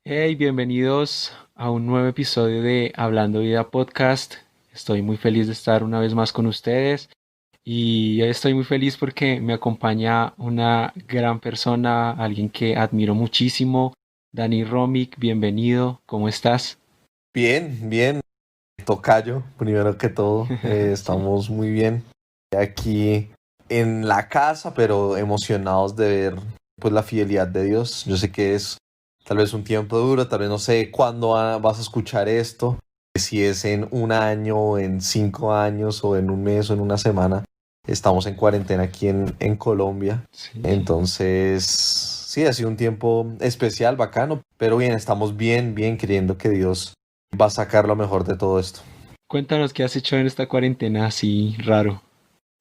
Hey, bienvenidos a un nuevo episodio de Hablando Vida Podcast. Estoy muy feliz de estar una vez más con ustedes y hoy estoy muy feliz porque me acompaña una gran persona, alguien que admiro muchísimo, Dani Romic. Bienvenido, ¿cómo estás? Bien, bien, tocayo, primero que todo, Sí. estamos muy bien aquí en la casa, pero emocionados de ver pues la fidelidad de Dios. Yo sé que es tal vez un tiempo duro, tal vez no sé cuándo vas a escuchar esto, si es en un año, en 5 años, o en un mes, o en una semana. Estamos en cuarentena aquí en Colombia, Sí. entonces sí, ha sido un tiempo especial, bacano, pero bien, estamos bien, bien creyendo que Dios va a sacar lo mejor de todo esto. Cuéntanos qué has hecho en esta cuarentena así raro.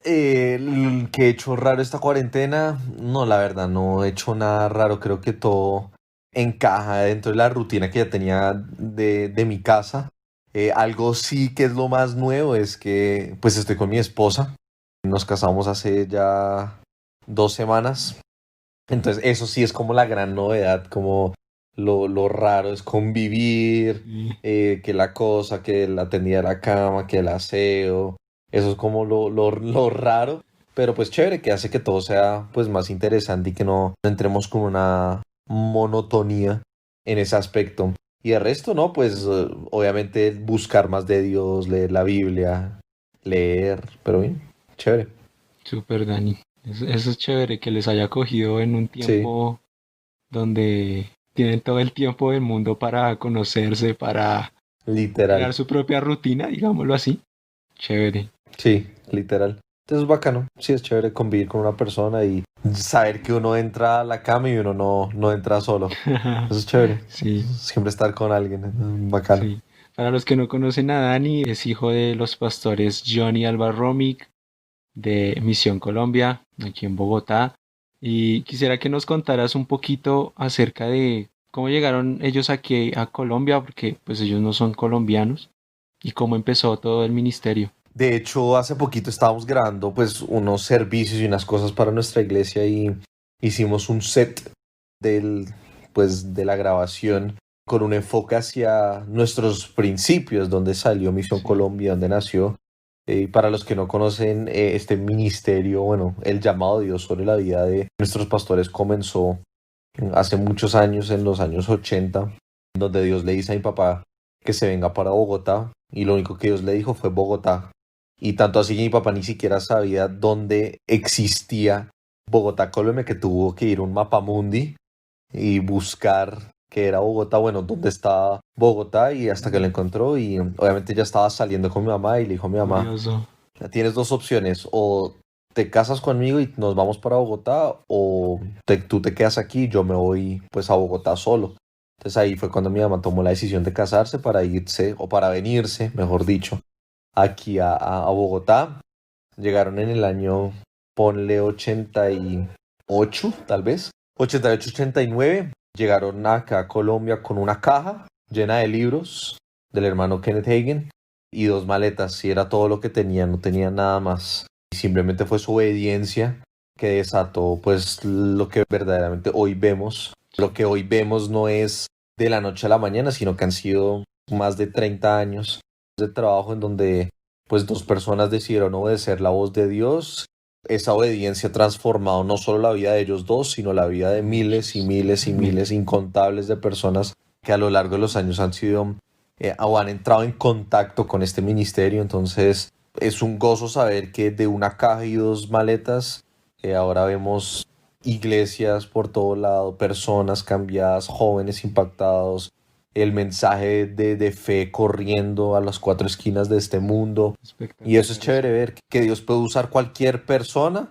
¿Qué he hecho raro esta cuarentena? No, la verdad, no he hecho nada raro. Creo que todo encaja dentro de la rutina que ya tenía de mi casa. Algo sí que es lo más nuevo es que pues estoy con mi esposa. Nos casamos hace ya 2 semanas. Entonces eso sí es como la gran novedad, como lo raro es convivir, Sí. que la cosa, que la tendida de la cama, que el aseo. Eso es como lo raro, pero pues chévere, que hace que todo sea pues más interesante y que no entremos con una monotonía en ese aspecto. Y el resto, ¿no? Pues obviamente buscar más de Dios, leer la Biblia, leer, pero bien, chévere. Súper, Dani. Eso es chévere que les haya cogido en un Sí, tiempo donde tienen todo el tiempo del mundo para conocerse, para crear literal. su propia rutina, digámoslo así. Chévere. Sí, literal. Entonces es bacano, sí es chévere convivir con una persona y saber que uno entra a la cama y uno no entra solo. Eso es chévere. Sí, Siempre estar con alguien, es bacano. sí. Para los que no conocen a Dani, es hijo de los pastores Johnny Alba Romic de Misión Colombia, aquí en Bogotá. Y quisiera que nos contaras un poquito acerca de cómo llegaron ellos aquí a Colombia, porque pues ellos no son colombianos, y cómo empezó todo el ministerio. De hecho, hace poquito estábamos grabando pues unos servicios y unas cosas para nuestra iglesia y hicimos un set del pues de la grabación con un enfoque hacia nuestros principios, donde salió Misión Sí, Colombia, donde nació. Y para los que no conocen este ministerio, bueno, el llamado de Dios sobre la vida de nuestros pastores comenzó hace muchos años, en los años 80, donde Dios le dice a mi papá que se venga para Bogotá y lo único que Dios le dijo fue Bogotá. Y tanto así que mi papá ni siquiera sabía dónde existía Bogotá, Colombia, que tuvo que ir a un mapamundi y buscar que era Bogotá, bueno, dónde estaba Bogotá y hasta que lo encontró y obviamente ya estaba saliendo con mi mamá y le dijo a mi mamá, curioso. tienes dos opciones, o te casas conmigo y nos vamos para Bogotá, o tú te quedas aquí y yo me voy pues a Bogotá solo. Entonces ahí fue cuando mi mamá tomó la decisión de casarse para irse, o para venirse, mejor dicho, aquí a Bogotá. Llegaron en el año, ponle 88, tal vez. 88, 89. Llegaron acá a Colombia con una caja llena de libros del hermano Kenneth Hagin y dos maletas. Y era todo lo que tenían, no tenían nada más. Y simplemente fue su obediencia que desató pues lo que verdaderamente hoy vemos. Lo que hoy vemos no es de la noche a la mañana, sino que han sido más de 30 años de trabajo en donde pues dos personas decidieron obedecer la voz de Dios. Esa obediencia ha transformado no solo la vida de ellos dos, sino la vida de miles y Muchos, miles y totalmente. miles, incontables de personas que a lo largo de los años han sido o han entrado en contacto con este ministerio. Entonces es un gozo saber que de una caja y dos maletas ahora vemos iglesias por todo lado, personas cambiadas, jóvenes impactados, el mensaje de fe corriendo a las cuatro esquinas de este mundo. Y eso es Espectacular eso. chévere ver que Dios puede usar cualquier persona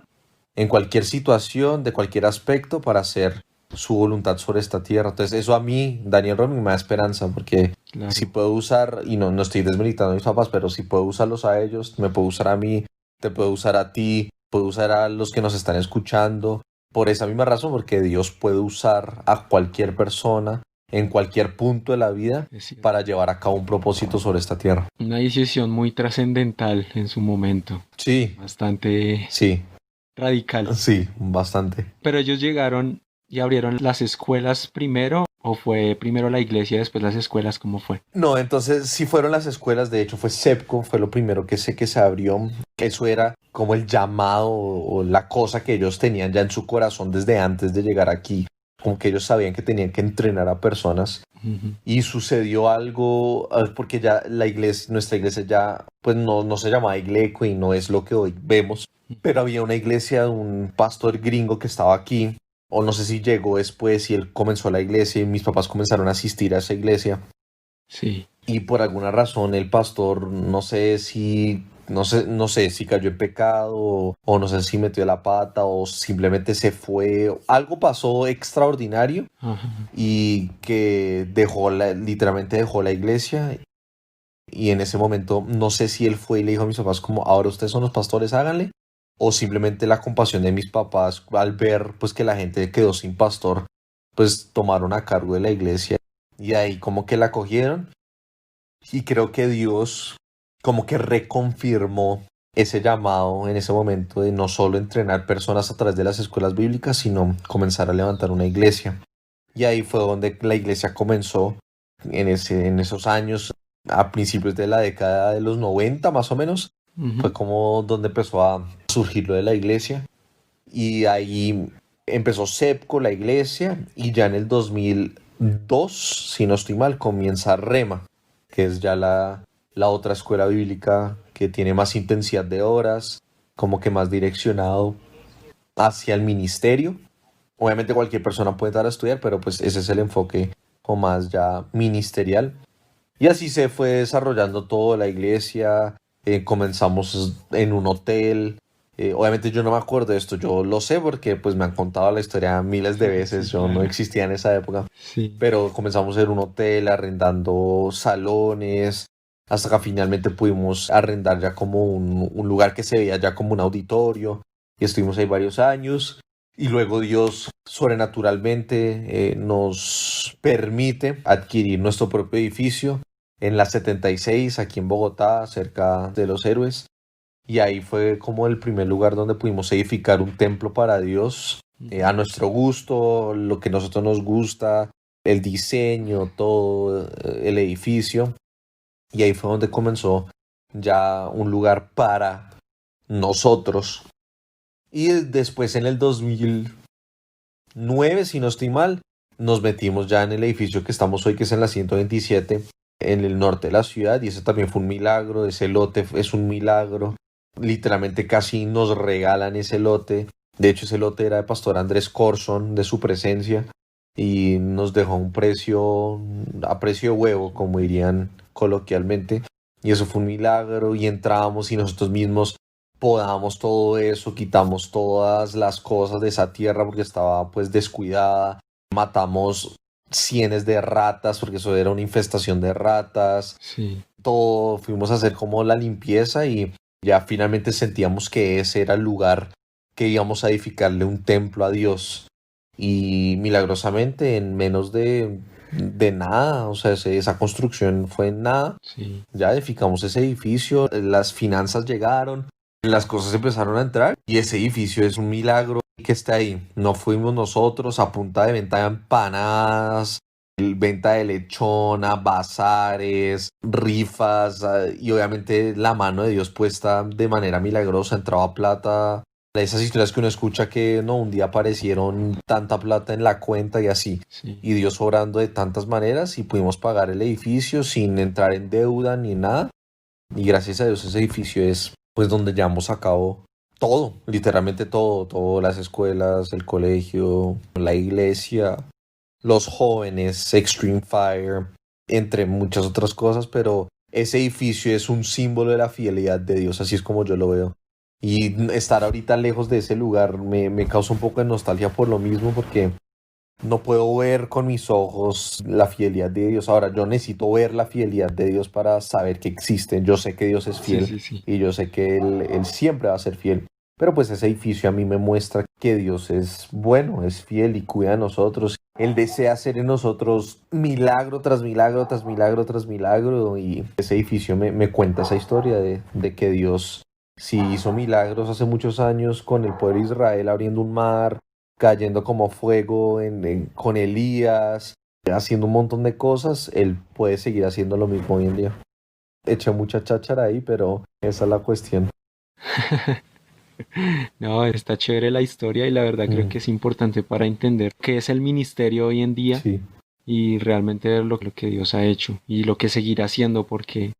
en cualquier situación, de cualquier aspecto, para hacer su voluntad sobre esta tierra. Entonces eso a mí, Daniel Romy, me da esperanza, porque si Claro. puedo usar, y no estoy desmilitando a mis papás, pero si puedo usarlos a ellos, me puedo usar a mí, te puedo usar a ti, puedo usar a los que nos están escuchando. Por esa misma razón, porque Dios puede usar a cualquier persona en cualquier punto de la vida Es cierto. para llevar a cabo un propósito sobre esta tierra. Una decisión muy trascendental en su momento. Sí, Bastante sí, radical. sí, bastante. Pero ellos llegaron y abrieron las escuelas primero ¿O fue primero la iglesia, después las escuelas? ¿Cómo fue? No, entonces sí fueron las escuelas, de hecho fue SEPCO, fue lo primero que sé que se abrió. Eso era como el llamado o la cosa que ellos tenían ya en su corazón desde antes de llegar aquí. Como que ellos sabían que tenían que entrenar a personas. Ujú. Y sucedió algo, porque ya la iglesia, nuestra iglesia ya, pues no se llamaba Igleco y no es lo que hoy vemos. Pero había una iglesia de un pastor gringo que estaba aquí, o no sé si llegó después y él comenzó la iglesia y mis papás comenzaron a asistir a esa iglesia. Sí. Y por alguna razón el pastor, no sé si cayó en pecado o no sé si metió la pata o simplemente se fue. Algo pasó extraordinario Ajá. y que literalmente dejó la iglesia. Y en ese momento no sé si él fue y le dijo a mis papás como, ahora ustedes son los pastores, háganle. O simplemente la compasión de mis papás al ver pues que la gente quedó sin pastor, pues tomaron a cargo de la iglesia. Y ahí como que la cogieron. Y creo que Dios como que reconfirmó ese llamado en ese momento de no solo entrenar personas a través de las escuelas bíblicas, sino comenzar a levantar una iglesia. Y ahí fue donde la iglesia comenzó en esos años, a principios de la década de los 90 más o menos. Ujú. Fue como donde empezó a surgir lo de la iglesia. Y ahí empezó SEPCO, la iglesia, y ya en el 2002, si no estoy mal, comienza Rema, que es ya la otra escuela bíblica que tiene más intensidad de horas, como que más direccionado hacia el ministerio. Obviamente cualquier persona puede entrar a estudiar, pero pues ese es el enfoque o más ya ministerial. Y así se fue desarrollando toda la iglesia. Comenzamos en un hotel. Obviamente yo no me acuerdo de esto, yo lo sé porque pues me han contado la historia miles de veces, Sí, yo no claro. existía en esa época, Sí. pero comenzamos en un hotel arrendando salones, hasta que finalmente pudimos arrendar ya como un lugar que se veía ya como un auditorio, y estuvimos ahí varios años. Y luego Dios sobrenaturalmente nos permite adquirir nuestro propio edificio en la 76 aquí en Bogotá, cerca de Los Héroes. Y ahí fue como el primer lugar donde pudimos edificar un templo para Dios, a Ujú. nuestro gusto, lo que a nosotros nos gusta, el diseño, todo, el edificio. Y ahí fue donde comenzó ya un lugar para nosotros. Y después en el 2009, si no estoy mal, nos metimos ya en el edificio que estamos hoy, que es en la 127, en el norte de la ciudad, y ese también fue un milagro. Ese lote es un milagro. Literalmente casi nos regalan ese lote. De hecho, ese lote era de Pastor Andrés Corson, de su presencia, y nos dejó un precio, a precio de huevo, como dirían coloquialmente. Y eso fue un milagro, y entramos y nosotros mismos podamos todo eso, quitamos todas las cosas de esa tierra porque estaba pues descuidada, matamos cienes de ratas porque eso era una infestación de ratas, Sí. todo, fuimos a hacer como la limpieza y ya finalmente sentíamos que ese era el lugar que íbamos a edificarle un templo a Dios. Y milagrosamente en menos de nada, o sea, esa construcción fue en nada. Sí. Ya edificamos ese edificio, las finanzas llegaron, las cosas empezaron a entrar y ese edificio es un milagro que está ahí. No fuimos nosotros a punta de venta de empanadas, venta de lechona, bazares, rifas, y obviamente la mano de Dios puesta de manera milagrosa, entraba plata. Esas historias que uno escucha que no, un día aparecieron tanta plata en la cuenta y así. Sí. Y Dios obrando de tantas maneras y pudimos pagar el edificio sin entrar en deuda ni nada. Y gracias a Dios ese edificio es pues donde llevamos a cabo todo, literalmente todo, todas las escuelas, el colegio, la iglesia, los jóvenes, Extreme Fire, entre muchas otras cosas, pero ese edificio es un símbolo de la fidelidad de Dios, así es como yo lo veo. Y estar ahorita lejos de ese lugar me causa un poco de nostalgia por lo mismo, porque no puedo ver con mis ojos la fidelidad de Dios. Ahora, yo necesito ver la fidelidad de Dios para saber que existe. Yo sé que Dios es Sí, fiel sí, sí. y yo sé que Él siempre va a ser fiel. Pero pues ese edificio a mí me muestra que Dios es bueno, es fiel y cuida de nosotros. Él desea hacer en nosotros milagro tras milagro, tras milagro, tras milagro. Y ese edificio me cuenta esa historia de que Dios sí hizo milagros hace muchos años con el pueblo de Israel abriendo un mar, cayendo como fuego con Elías, haciendo un montón de cosas, él puede seguir haciendo lo mismo hoy en día. Eché mucha cháchara ahí, pero esa es la cuestión. No, está chévere la historia y la verdad creo Mm, que es importante para entender qué es el ministerio hoy en día sí, y realmente ver lo que Dios ha hecho y lo que seguirá haciendo porque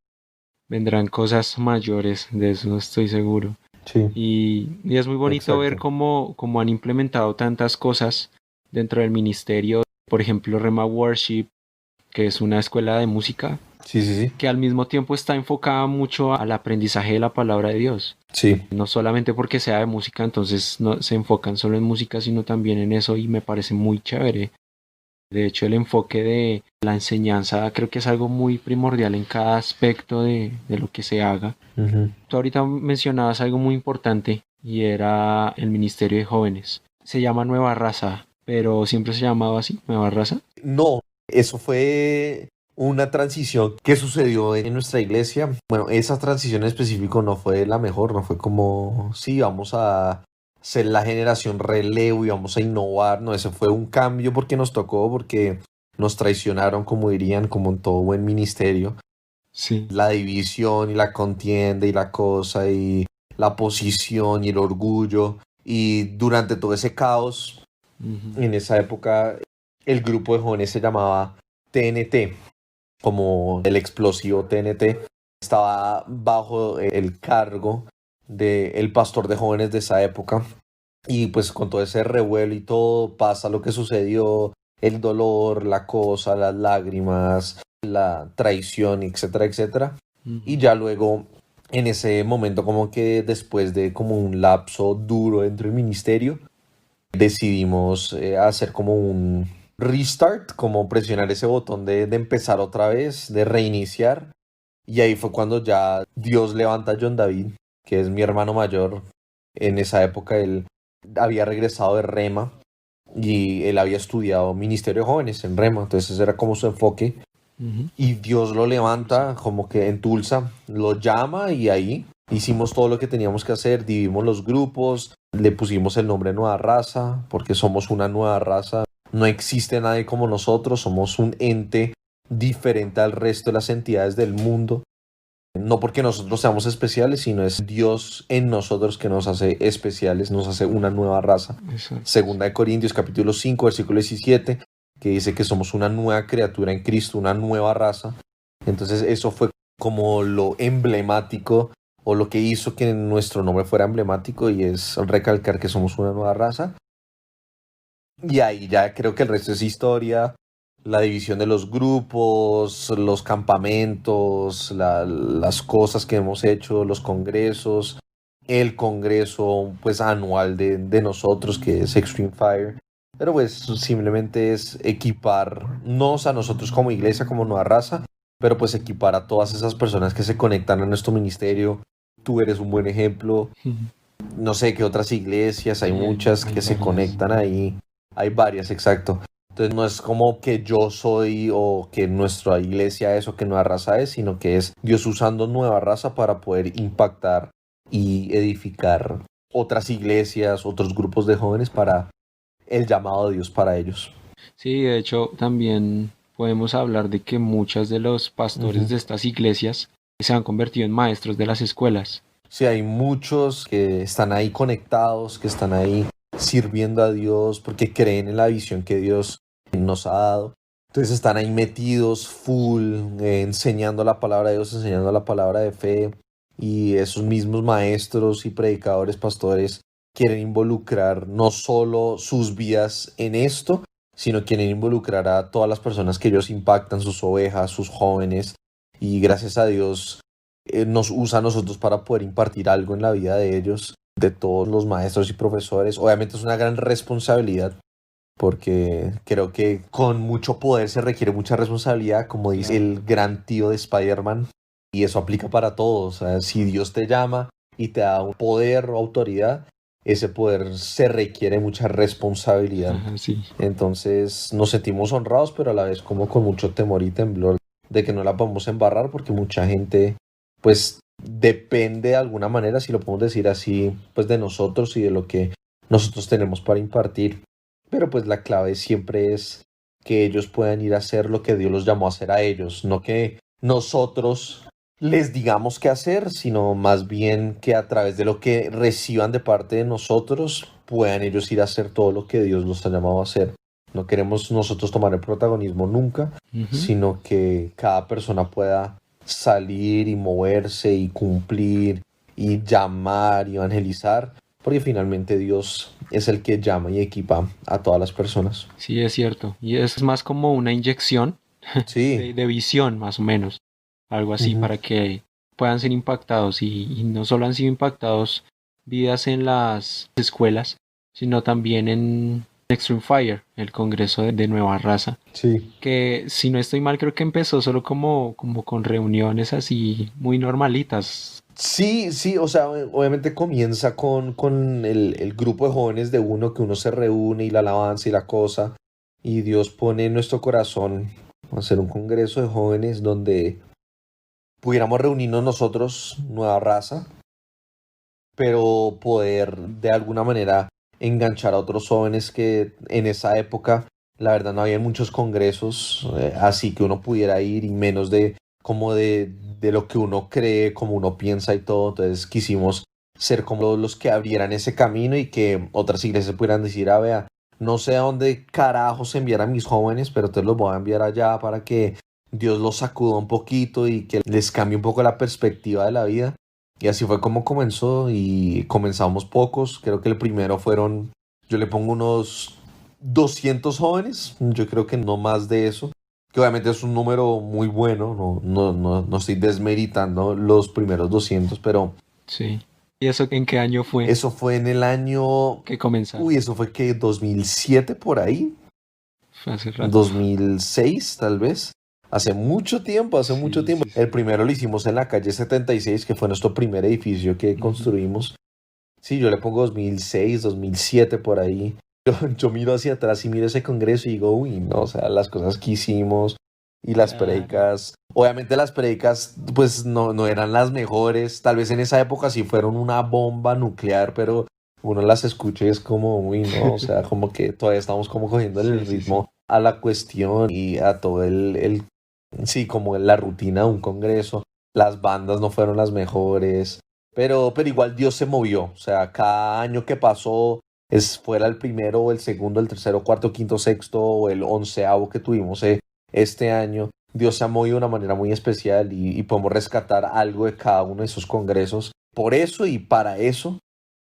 vendrán cosas mayores, de eso estoy seguro. sí, Y es muy bonito ver exacto. cómo han implementado tantas cosas dentro del ministerio. Por ejemplo, Rema Worship, que es una escuela de música Sí, sí, sí. que al mismo tiempo está enfocada mucho al aprendizaje de la palabra de Dios. Sí, No solamente porque sea de música, entonces no se enfocan solo en música, sino también en eso y me parece muy chévere. De hecho, el enfoque de la enseñanza creo que es algo muy primordial en cada aspecto de lo que se haga. ujú. Tú ahorita mencionabas algo muy importante y era el Ministerio de Jóvenes. Se llama Nueva Raza, pero siempre se llamaba así, Nueva Raza. No, eso fue una transición que sucedió en nuestra iglesia. Bueno, esa transición en específico no fue la mejor, no fue como, sí, vamos a ser la generación relevo y vamos a innovar. No, ese fue un cambio porque nos tocó, porque nos traicionaron, como dirían, como en todo buen ministerio. Sí. La división y la contienda y la cosa y la posición y el orgullo. Y durante todo ese caos, Ujú. en esa época, el grupo de jóvenes se llamaba TNT, como el explosivo TNT. Estaba bajo el cargo del pastor de jóvenes de esa época. Y pues con todo ese revuelo y todo, pasa lo que sucedió, el dolor, la cosa, las lágrimas, la traición, etcétera, etcétera. Y Ujú. ya luego, en ese momento, como que después de como un lapso duro dentro del ministerio, decidimos hacer como un restart, como presionar ese botón de empezar otra vez, de reiniciar. Y ahí fue cuando ya Dios levanta a John David, que es mi hermano mayor. En esa época él había regresado de Rema y él había estudiado Ministerio de Jóvenes en Rema, entonces ese era como su enfoque. Ujú. Y Dios lo Tulsa. levanta como que en Tulsa, lo llama y ahí hicimos todo lo que teníamos que hacer, dividimos los grupos, le pusimos el nombre Nueva Raza, porque somos una nueva raza, no existe nadie como nosotros, somos un ente diferente al resto de las entidades del mundo. No porque nosotros seamos especiales, sino es Dios en nosotros que nos hace especiales, nos hace una nueva raza. Exacto, Segunda sí. de Corintios capítulo 5 versículo 17, que dice que somos una nueva criatura en Cristo, una nueva raza. Entonces eso fue como lo emblemático o lo que hizo que nuestro nombre fuera emblemático, y es recalcar que somos una nueva raza. Y ahí ya creo que el resto es historia. La división de los grupos, los campamentos, las cosas que hemos hecho, los congresos, el congreso pues anual de nosotros, que es Extreme Fire. Pero pues simplemente es equiparnos a nosotros como iglesia, como nueva raza, pero pues equipar a todas esas personas que se conectan a nuestro ministerio. Tú eres un buen ejemplo. Ujú. No sé qué otras iglesias, hay Sí, muchas hay que se varias. conectan ahí, hay varias, exacto. Entonces no es como que yo soy o que nuestra iglesia es o que Nueva Raza es, sino que es Dios usando Nueva Raza para poder impactar y edificar otras iglesias, otros grupos de jóvenes para el llamado de Dios para ellos. Sí, de hecho, también podemos hablar de que muchos de los pastores Ujú. de estas iglesias se han convertido en maestros de las escuelas. Sí, hay muchos que están ahí conectados, que están ahí sirviendo a Dios porque creen en la visión que Dios nos ha dado. Entonces están ahí metidos full, enseñando la palabra de Dios, enseñando la palabra de fe. Y esos mismos maestros y predicadores, pastores, quieren involucrar no solo sus vidas en esto, sino quieren involucrar a todas las personas que ellos impactan, sus ovejas, sus jóvenes. Y gracias a Dios nos usa a nosotros para poder impartir algo en la vida de ellos, de todos los maestros y profesores. Obviamente es una gran responsabilidad, porque creo que con mucho poder se requiere mucha responsabilidad, como dice Claro. el gran tío de Spider-Man, y eso aplica para todos. O sea, si Dios te llama y te da un poder o autoridad, ese poder se requiere mucha responsabilidad. Ajá, sí. Entonces nos sentimos honrados, pero a la vez como con mucho temor y temblor de que no la podemos embarrar, porque mucha gente pues depende de alguna manera, si lo podemos decir así, pues de nosotros y de lo que nosotros tenemos para impartir. Pero pues la clave siempre es que ellos puedan ir a hacer lo que Dios los llamó a hacer a ellos, no que nosotros les digamos qué hacer, sino más bien que a través de lo que reciban de parte de nosotros puedan ellos ir a hacer todo lo que Dios los ha llamado a hacer. No queremos nosotros tomar el protagonismo nunca, Ujú. sino que cada persona pueda salir y moverse y cumplir y llamar y evangelizar, porque finalmente Dios es el que llama y equipa a todas las personas. Sí, es cierto. Y es más como una inyección Sí, de visión, más o menos. Algo así ujú, para que puedan ser impactados. Y no solo han sido impactados vidas en las escuelas, sino también en Extreme Fire, el Congreso de Nueva Raza. sí. Que si no estoy mal, creo que empezó solo como con reuniones así muy normalitas. Sí, sí, o sea, obviamente comienza con el grupo de jóvenes de uno, que uno se reúne y la alabanza y la cosa, y Dios pone en nuestro corazón hacer un congreso de jóvenes donde pudiéramos reunirnos nosotros, nueva raza, pero poder de alguna manera enganchar a otros jóvenes que en esa época, la verdad, no había muchos congresos, así que uno pudiera ir y menos de como de lo que uno cree, como uno piensa y todo. Entonces quisimos ser como los que abrieran ese camino y que otras iglesias pudieran decir, ah, vea, no sé a dónde carajos enviar a mis jóvenes, pero te los voy a enviar allá para que Dios los sacuda un poquito y que les cambie un poco la perspectiva de la vida. Y así fue como comenzó y comenzamos pocos. Creo que el primero fueron, yo le pongo unos 200 jóvenes, yo creo que no más de eso, que obviamente es un número muy bueno, no estoy desmeritando los primeros 200, pero Sí. ¿Y eso en qué año fue eso fue en el año, que comenzaron? uy, eso fue que 2007 por ahí, Fue hace rato. 2006 tal vez. Hace mucho Sí, tiempo. sí, El sí. primero lo hicimos en la calle 76, que fue nuestro primer edificio que Ujú. construimos. Sí, yo le pongo 2006, 2007 por ahí. Yo miro hacia atrás y miro ese congreso y digo, uy, no, o sea, las cosas que hicimos y las Claro. predicas. Obviamente las predicas, pues no eran las mejores. Tal vez en esa época sí fueron una bomba nuclear, pero uno las escucha y es como, uy, no, o sea, como que todavía estamos como cogiendo el Sí, sí, sí. ritmo a la cuestión y a todo sí, como la rutina de un congreso. Las bandas no fueron las mejores. Pero igual Dios se movió, o sea, cada año que pasó, fuera el primero o el segundo, el tercero, cuarto, quinto, sexto o el onceavo que tuvimos este año, Dios se ha movido de una manera muy especial y podemos rescatar algo de cada uno de esos congresos. Por eso y para eso,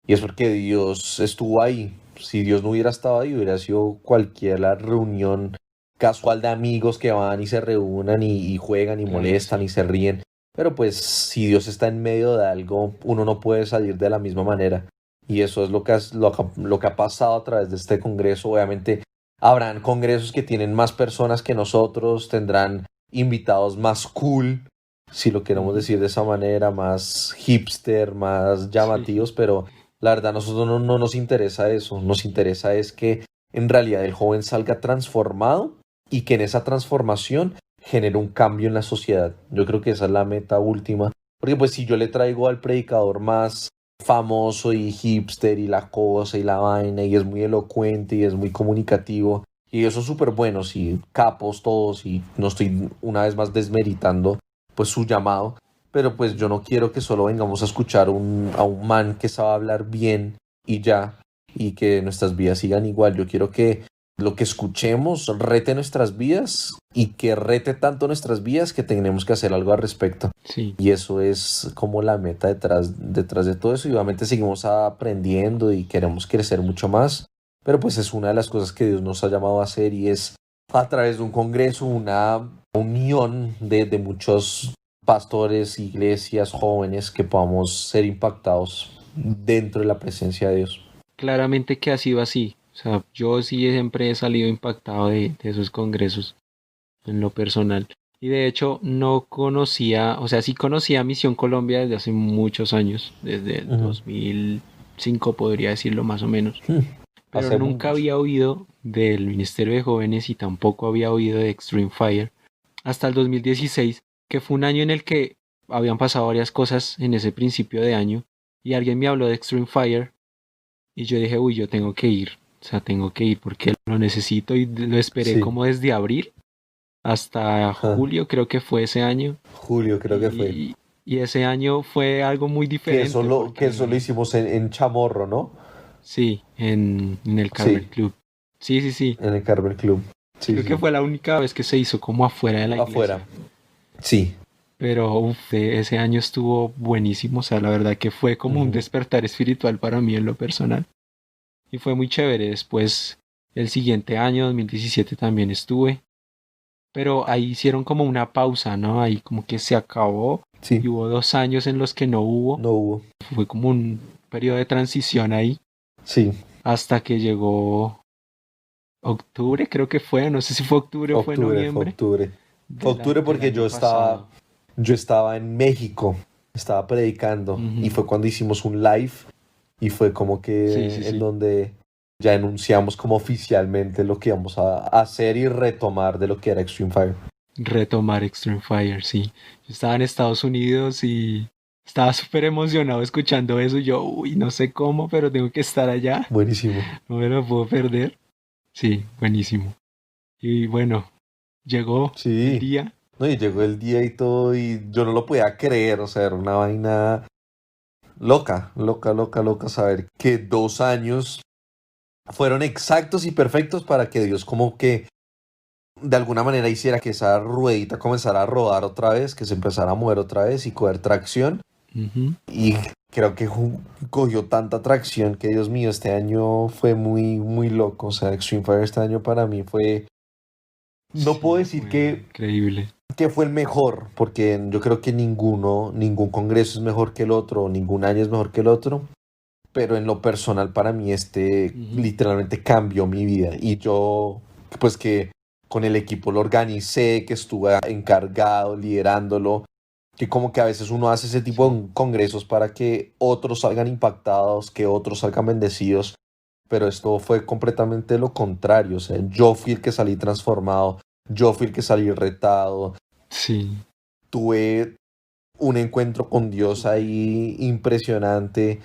y es porque Dios estuvo ahí. Si Dios no hubiera estado ahí, hubiera sido cualquier la reunión casual de amigos que van y se reúnan y juegan y Claro, molestan y sí. se ríen. Pero pues si Dios está en medio de algo, uno no puede salir de la misma manera. Y eso es lo que ha pasado a través de este congreso. Obviamente habrán congresos que tienen más personas que nosotros, tendrán invitados más cool, si lo queremos Ujú. decir de esa manera, más hipster, más Sí. llamativos, pero la verdad, a nosotros no nos interesa eso, nos interesa es que en realidad el joven salga transformado y que en esa transformación genere un cambio en la sociedad. Yo creo que esa es la meta última, porque pues si yo le traigo al predicador más famoso y hipster y la cosa y la vaina y es muy elocuente y es muy comunicativo y eso es súper buenos y capos todos y no estoy una vez más desmeritando pues su llamado, pero pues yo no quiero que solo vengamos a escuchar a un man que sabe hablar bien y ya, y que nuestras vidas sigan igual. Yo quiero que lo que escuchemos rete nuestras vidas y que rete tanto nuestras vidas que tenemos que hacer algo al respecto. Sí. Y eso es como la meta detrás de todo eso. Y obviamente seguimos aprendiendo y queremos crecer mucho más. Pero pues es una de las cosas que Dios nos ha llamado a hacer y es a través de un congreso, una unión de muchos pastores, iglesias, jóvenes que podamos ser impactados dentro de la presencia de Dios. Claramente que ha sido así. O sea, yo sí siempre he salido impactado de esos congresos en lo personal. Y de hecho no conocía, o sea, sí conocía Misión Colombia desde hace muchos años, desde el Ujú. 2005 podría decirlo más o menos, pero Hace nunca mucho. había oído del Ministerio de Jóvenes y tampoco había oído de Extreme Fire hasta el 2016, que fue un año en el que habían pasado varias cosas en ese principio de año y alguien me habló de Extreme Fire y yo dije, uy, yo tengo que ir. O sea, tengo que ir porque lo necesito y lo esperé Sí, como desde abril hasta ajá. julio, creo que fue ese año. Julio creo que fue. Y, y ese año fue algo muy diferente Que eso lo porque hicimos en Chamorro, ¿no? sí, en el Carver Sí, Club. Sí, sí, sí. en el Carver Club. Sí, Creo sí, que sí. fue la única vez que se hizo como afuera de la Afuera. iglesia. Sí. Pero uf, ese año estuvo buenísimo. O sea, la verdad que fue como un Ujú. despertar espiritual para mí en lo personal. Y fue muy chévere. Después, el siguiente año, 2017, también estuve. Pero ahí hicieron como una pausa, ¿no? Ahí como que se acabó Sí, y hubo 2 años en los que no hubo. no hubo. Fue como un periodo de transición ahí Sí, hasta que llegó octubre, creo que fue, no sé si fue octubre o fue octubre, fue noviembre octubre. Fue octubre del porque año pasado. yo estaba en México, estaba predicando y Ujú. fue cuando hicimos un live y fue como Sí, que sí, en sí. donde ya enunciamos como oficialmente lo que íbamos a hacer y retomar de lo que era Extreme Fire. Retomar Extreme Fire, sí. Yo estaba en Estados Unidos y estaba súper emocionado escuchando eso. Yo, uy, no sé cómo, pero tengo que estar allá. Buenísimo. No me lo puedo perder. Sí, buenísimo. Y bueno, llegó el Sí, día. no, y llegó el día y todo y yo no lo podía creer, o sea, era una vaina loca, loca, loca, loca saber que 2 años fueron exactos y perfectos para que Dios como que de alguna manera hiciera que esa ruedita comenzara a rodar otra vez, que se empezara a mover otra vez y coger tracción. Ujú. Y creo que cogió tanta tracción que, Dios mío, este año fue muy, muy loco. O sea, Extreme Fire este año para mí fue... No puedo Sí, decir fue increíble. que fue el mejor, porque yo creo que ningún congreso es mejor que el otro, ningún año es mejor que el otro. Pero en lo personal para mí este Ujú. literalmente cambió mi vida y yo pues que con el equipo lo organicé, que estuve encargado, liderándolo, que como que a veces uno hace ese tipo Sí. de congresos para que otros salgan impactados, que otros salgan bendecidos, pero esto fue completamente lo contrario, o sea, yo fui el que salí transformado, yo fui el que salí retado, Sí, tuve un encuentro con Dios súper. ahí impresionante.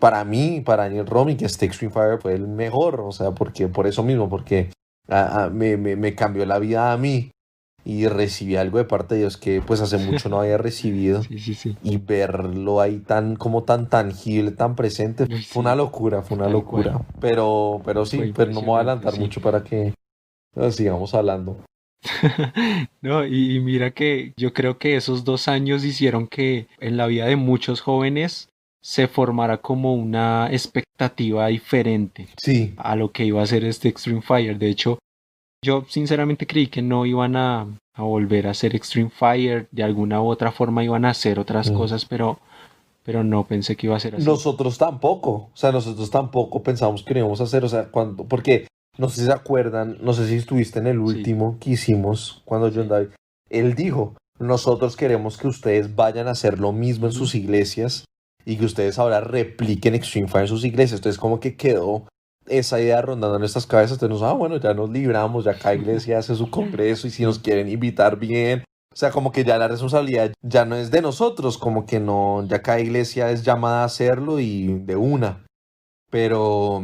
Para mí, para Daniel Romy, que este Extreme Fire fue el mejor, o sea, porque por eso mismo, porque me cambió la vida a mí y recibí algo de parte de Dios que pues hace mucho no había recibido Sí, sí, sí. y verlo ahí tan como tan tangible, tan presente, Uy, fue una sí, locura, fue una tal cual. locura. Pero sí, Fue pero no me voy a impresionante, adelantar sí. mucho para que sigamos hablando. No, y mira que yo creo que esos 2 años hicieron que en la vida de muchos jóvenes se formara como una expectativa diferente Sí, a lo que iba a ser este Extreme Fire. De hecho, yo sinceramente creí que no iban a volver a hacer Extreme Fire, de alguna u otra forma iban a hacer otras mm. cosas, pero no pensé que iba a ser así. Nosotros tampoco, o sea, nosotros tampoco pensamos que lo íbamos a hacer, o sea, cuando, porque no sé si se acuerdan, no sé si estuviste en el Sí, último que hicimos cuando John sí. David, él dijo, nosotros queremos que ustedes vayan a hacer lo mismo en Ujú. sus iglesias y que ustedes ahora repliquen Extreme Fire en sus iglesias, entonces como que quedó esa idea rondando en nuestras cabezas, entonces, bueno, ya nos libramos, ya cada iglesia hace su congreso y si nos Sí, quieren invitar bien, o sea, como que ya la responsabilidad ya no es de nosotros, como que no, ya cada iglesia es llamada a hacerlo y de una. Pero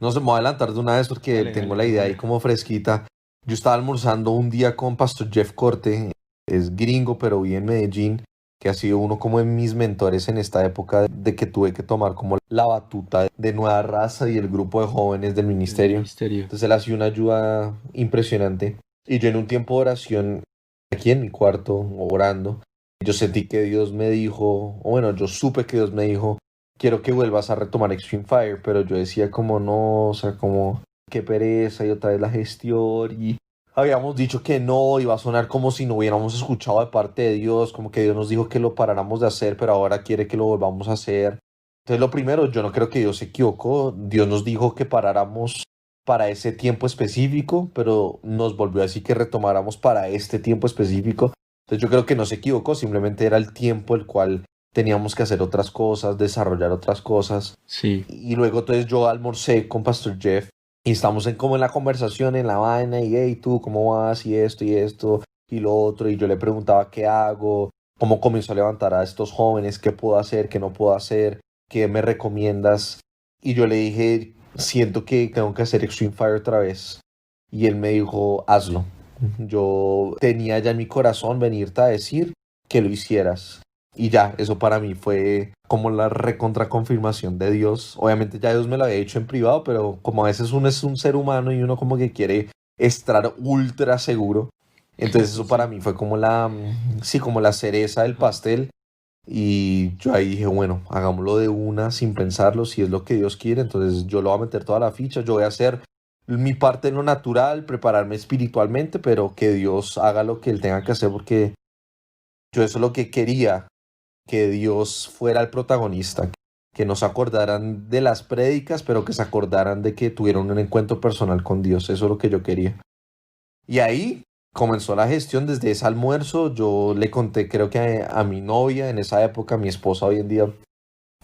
no se me voy a adelantar de una vez porque dale, tengo dale la de idea ahí una. como fresquita. Yo estaba almorzando un día con Pastor Jeff Corte, es gringo, pero vive en Medellín, que ha sido uno como de mis mentores en esta época de que tuve que tomar como la batuta de Nueva Raza y el grupo de jóvenes del Del ministerio. ministerio. Entonces él ha sido una ayuda impresionante. Y yo en un tiempo de oración, aquí en mi cuarto, orando, yo sentí que Dios me dijo, o bueno, yo supe que Dios me dijo, quiero que vuelvas a retomar Extreme Fire, pero yo decía como no, o sea, como qué pereza y otra vez la gestión y habíamos dicho que no, iba a sonar como si no hubiéramos escuchado de parte de Dios, como que Dios nos dijo que lo paráramos de hacer, pero ahora quiere que lo volvamos a hacer. Entonces lo primero, yo no creo que Dios se equivocó, Dios nos dijo que paráramos para ese tiempo específico, pero nos volvió a decir que retomáramos para este tiempo específico. Entonces yo creo que no se equivocó, simplemente era el tiempo el cual teníamos que hacer otras cosas, desarrollar otras cosas. Sí, Y luego entonces yo almorcé con Pastor Jeff y estamos como en la conversación, en la vaina, y hey, tú, ¿cómo vas? Y esto, y lo otro. Y yo le preguntaba qué hago, cómo comienzo a levantar a estos jóvenes, qué puedo hacer, qué no puedo hacer, qué me recomiendas. Y yo le dije, siento que tengo que hacer Extreme Fire otra vez. Y él me dijo, hazlo. Yo tenía ya en mi corazón venirte a decir que lo hicieras. Y ya, eso para mí fue como la recontraconfirmación de Dios. Obviamente ya Dios me lo había dicho en privado, pero como a veces uno es un ser humano y uno como que quiere estar ultra seguro. Entonces eso para Sí. mí fue como sí, como la cereza del pastel. Y yo ahí dije, bueno, hagámoslo de una sin pensarlo, si es lo que Dios quiere, entonces yo lo voy a meter toda la ficha, yo voy a hacer mi parte en lo natural, prepararme espiritualmente, pero que Dios haga lo que Él tenga que hacer, porque yo eso es lo que quería, que Dios fuera el protagonista, que no se acordaran de las prédicas, pero que se acordaran de que tuvieron un encuentro personal con Dios, eso es lo que yo quería. Y ahí comenzó la gestión desde ese almuerzo. Yo le conté, creo que a mi novia en esa época, a mi esposa hoy en día,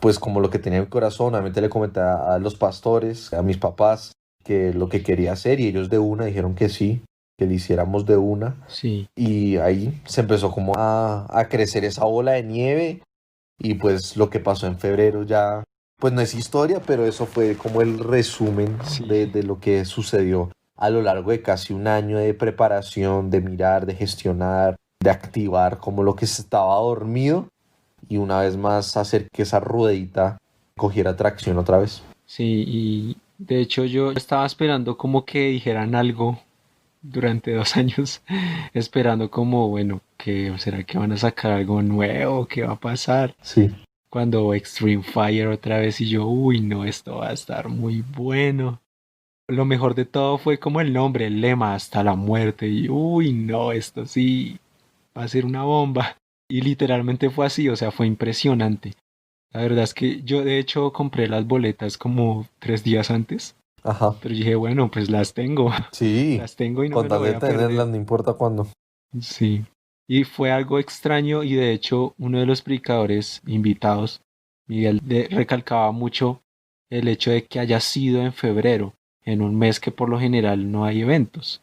pues como lo que tenía en mi corazón. Obviamente le comenté a los pastores, a mis papás, que lo que quería hacer y ellos de una dijeron que sí, que le hiciéramos de una. Sí, Y ahí se empezó como a crecer esa bola de nieve y pues lo que pasó en febrero ya, pues no es historia, pero eso fue como el resumen sí. de lo que sucedió a lo largo de casi un año de preparación, de mirar, de gestionar, de activar como lo que se estaba dormido y una vez más hacer que esa ruedita cogiera tracción otra vez. Sí, y de hecho yo estaba esperando como que dijeran algo durante 2 años, esperando como, bueno, que será que van a sacar algo nuevo, qué va a pasar. Sí. Cuando Extreme Fire otra vez y yo, uy, no, esto va a estar muy bueno. Lo mejor de todo fue como el nombre, el lema, hasta la muerte. Y uy, no, esto sí va a ser una bomba. Y literalmente fue así, o sea, fue impresionante. La verdad es que yo de hecho compré las boletas como 3 días antes, Ajá. pero dije, bueno, pues las tengo, Sí. las tengo y no Con me lo tal voy de a tenerlas, perder. no importa cuándo. Sí. Y fue algo extraño y de hecho uno de los predicadores invitados, Miguel, recalcaba mucho el hecho de que haya sido en febrero, en un mes que por lo general no hay eventos,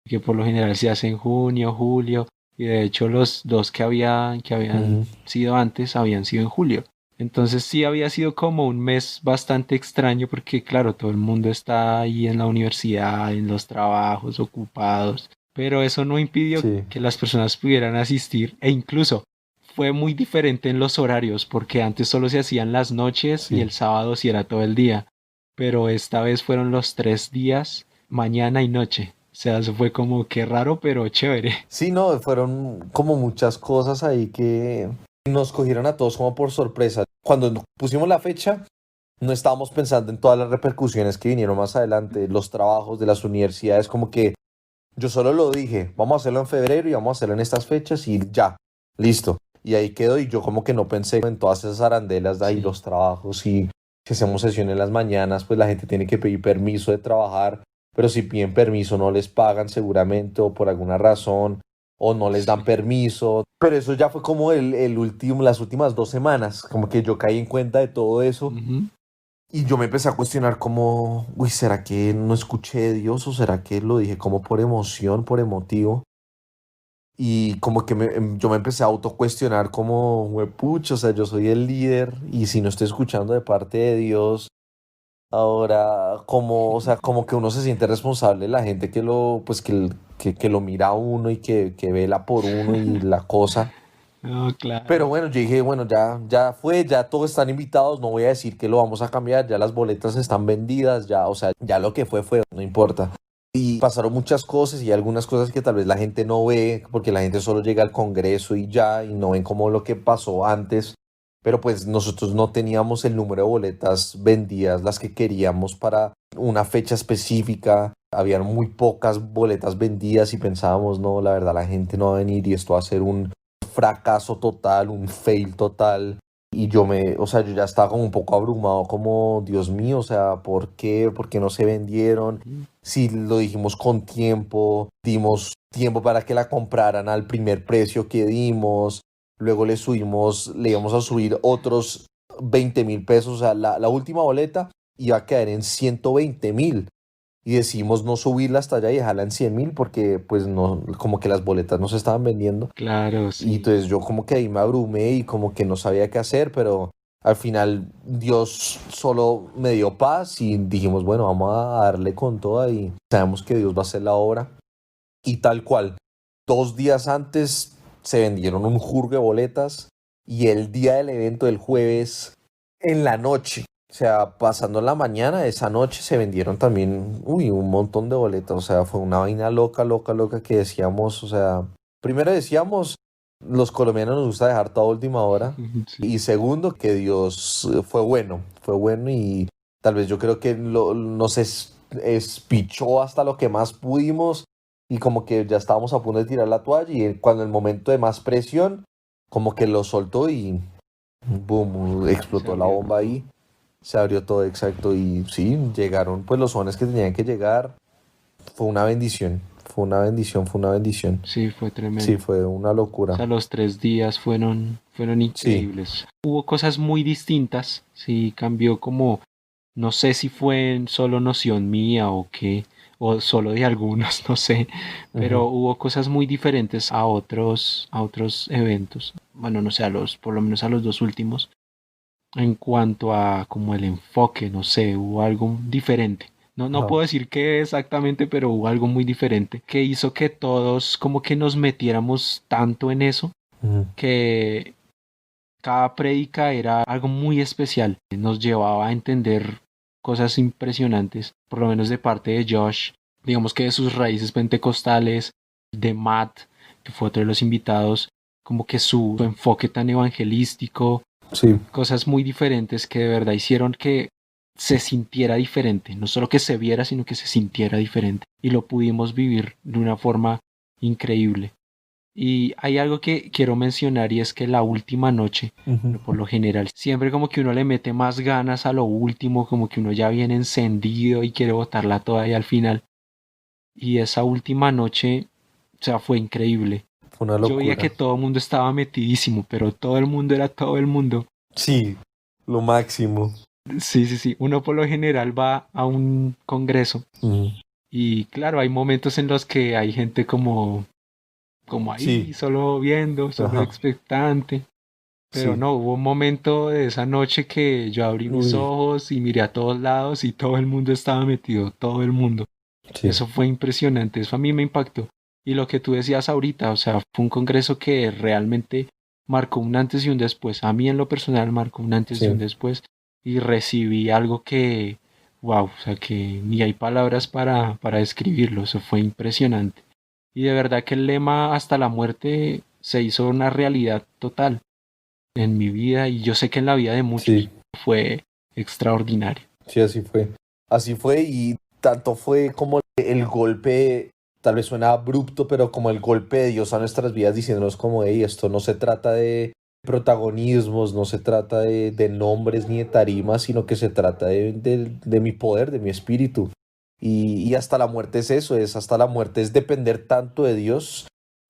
que por lo general se hace en junio, julio, y de hecho los dos que habían Ujú. sido antes habían sido en julio. Entonces sí había sido como un mes bastante extraño porque claro, todo el mundo está ahí en la universidad, en los trabajos, ocupados, pero eso no impidió Sí. que las personas pudieran asistir e incluso fue muy diferente en los horarios porque antes solo se hacían las noches y Sí. el sábado sí era todo el día, pero esta vez fueron los 3 días, mañana y noche. O sea, eso fue como que raro, pero chévere. Sí, no, fueron como muchas cosas ahí que nos cogieron a todos como por sorpresa. Cuando pusimos la fecha, no estábamos pensando en todas las repercusiones que vinieron más adelante, los trabajos de las universidades, como que yo solo lo dije, vamos a hacerlo en febrero y vamos a hacerlo en estas fechas y ya, listo. Y ahí quedó y yo como que no pensé en todas esas arandelas de ahí, Sí, los trabajos y si hacemos sesión en las mañanas, pues la gente tiene que pedir permiso de trabajar, pero si piden permiso no les pagan seguramente o por alguna razón o no les dan sí. permiso. Pero eso ya fue como el último, las últimas 2 semanas, como que yo caí en cuenta de todo eso Ujú. y yo me empecé a cuestionar como, uy, ¿será que no escuché de Dios o será que lo dije como por emoción, por emotivo? Y como que yo me empecé a autocuestionar como, pucha, o sea, yo soy el líder y si no estoy escuchando de parte de Dios, ahora como, o sea, como que uno se siente responsable de la gente que lo, pues que lo mira a uno y que vela por uno y la cosa. No, Pero claro. bueno, yo dije, bueno, ya fue, ya todos están invitados, no voy a decir que lo vamos a cambiar, ya las boletas están vendidas, ya, o sea, ya lo que fue, no importa. Y pasaron muchas cosas y algunas cosas que tal vez la gente no ve, porque la gente solo llega al Congreso y ya, y no ven como lo que pasó antes. Pero pues nosotros no teníamos el número de boletas vendidas, las que queríamos para una fecha específica. Habían muy pocas boletas vendidas y pensábamos, no, la verdad la gente no va a venir y esto va a ser un fracaso total, un fail total. Y o sea, yo ya estaba como un poco abrumado, como, Dios mío, o sea, ¿por qué? ¿Por qué no se vendieron? Si lo dijimos con tiempo, dimos tiempo para que la compraran al primer precio que dimos, luego le íbamos a subir otros 20.000 pesos, o sea, la última boleta iba a quedar en 120.000 y decidimos no subirla hasta allá y dejarla en 100.000 porque pues no, como que las boletas no se estaban vendiendo. Claro, Y sí. entonces yo como que ahí me abrumé y como que no sabía qué hacer, pero Al final Dios solo me dio paz y dijimos, bueno, vamos a darle con toda y sabemos que Dios va a hacer la obra. Y tal cual, 2 días antes se vendieron un jurgo de boletas y el día del evento del jueves en la noche, o sea, pasando la mañana, esa noche se vendieron también, un montón de boletas, o sea, fue una vaina loca, loca, loca que decíamos, o sea, primero decíamos, los colombianos nos gusta dejar toda última hora Sí, y segundo, que Dios fue bueno y tal vez yo creo que nos espichó hasta lo que más pudimos y como que ya estábamos a punto de tirar la toalla y cuando el momento de más presión, como que lo soltó y boom, se explotó la abrió bomba todo. ahí, se abrió todo exacto y sí, llegaron pues los sones que tenían que llegar, fue una bendición, fue una bendición, fue una bendición, Sí, fue sí, tremendo. fue una O locura, sea, los 3 días fueron sí, increíbles. Hubo cosas muy distintas, sí, cambió como, no sé si fue en solo noción mía o qué, o solo de algunos, no sé, pero ujú, hubo cosas muy diferentes a otros eventos. Bueno, no sé, por lo menos a los dos últimos, en cuanto a como el enfoque, no sé, hubo algo diferente. No ajá, puedo decir qué exactamente, pero hubo algo muy diferente que hizo que todos como que nos metiéramos tanto en eso ujú, que cada prédica era algo muy especial. Nos llevaba a entender cosas impresionantes, por lo menos de parte de Josh, digamos que de sus raíces pentecostales, de Matt, que fue otro de los invitados, como que su enfoque tan evangelístico, sí, cosas muy diferentes que de verdad hicieron que se sintiera diferente, no solo que se viera, sino que se sintiera diferente. Y lo pudimos vivir de una forma increíble. Y hay algo que quiero mencionar y es que la última noche, ujú, bueno, por lo general, siempre como que uno le mete más ganas a lo último, como que uno ya viene encendido y quiere botarla toda ahí al final. Y esa última noche, o sea, fue increíble. fue una Yo veía que locura, todo el mundo estaba metidísimo, pero todo el mundo era todo el mundo. sí, lo máximo, Sí, sí, sí. Uno por lo general va a un congreso ujú, y claro, hay momentos en los que hay gente como ahí, sí, solo viendo, solo ajá, expectante. Pero sí, no, hubo un momento de esa noche que yo abrí mis uy, ojos y miré a todos lados y todo el mundo estaba metido, todo el mundo. sí, Eso fue impresionante, eso a mí me impactó. Y lo que tú decías ahorita, o sea, fue un congreso que realmente marcó un antes y un después. A mí en lo personal marcó un antes y un sí, después y recibí algo que, wow, o sea, que ni hay palabras para describirlo, eso fue impresionante. Y de verdad que el lema hasta la muerte se hizo una realidad total en mi vida y yo sé que en la vida de muchos sí. fue extraordinario. Sí, así fue. Así fue y tanto fue como el golpe, tal vez suena abrupto, pero como el golpe de Dios a nuestras vidas diciéndonos como, hey, esto no se trata de protagonismos, no se trata de nombres ni de tarimas, sino que se trata de mi poder, de mi espíritu. Y hasta la muerte es eso, es hasta la muerte es depender tanto de Dios,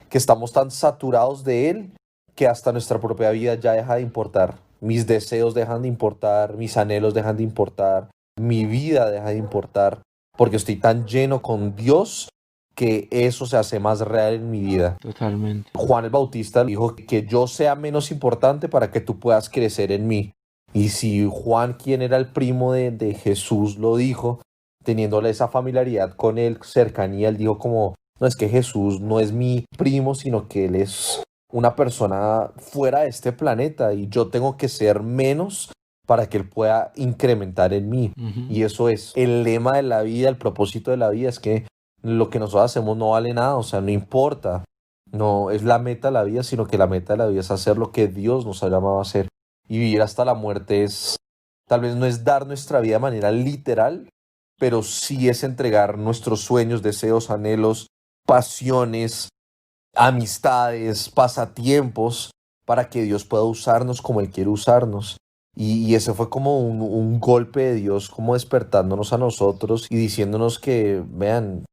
que estamos tan saturados de Él, que hasta nuestra propia vida ya deja de importar. Mis deseos dejan de importar, mis anhelos dejan de importar, mi vida deja de importar, porque estoy tan lleno con Dios que eso se hace más real en mi vida. Totalmente. Juan el Bautista dijo que yo sea menos importante para que tú puedas crecer en mí. Y si Juan, quien era el primo de Jesús, lo dijo, teniéndole esa familiaridad con él, cercanía, él dijo como, no es que Jesús no es mi primo, sino que él es una persona fuera de este planeta y yo tengo que ser menos para que él pueda incrementar en mí. Ujú. Y eso es el lema de la vida, el propósito de la vida, es que lo que nosotros hacemos no vale nada, o sea, no importa. No es la meta de la vida, sino que la meta de la vida es hacer lo que Dios nos ha llamado a hacer. Y vivir hasta la muerte es, tal vez no es dar nuestra vida de manera literal, pero sí es entregar nuestros sueños, deseos, anhelos, pasiones, amistades, pasatiempos, para que Dios pueda usarnos como Él quiere usarnos. Y ese fue como un golpe de Dios, como despertándonos a nosotros y diciéndonos que, vean,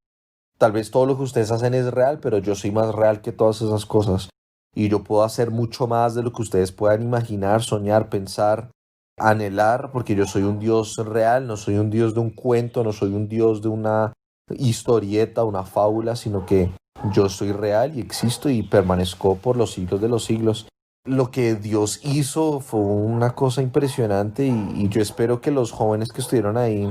tal vez todo lo que ustedes hacen es real, pero yo soy más real que todas esas cosas. Y yo puedo hacer mucho más de lo que ustedes puedan imaginar, soñar, pensar, anhelar, porque yo soy un Dios real, no soy un Dios de un cuento, no soy un Dios de una historieta, una fábula, sino que yo soy real y existo y permanezco por los siglos de los siglos. lo que Dios hizo fue una cosa impresionante y yo espero que los jóvenes que estuvieron ahí,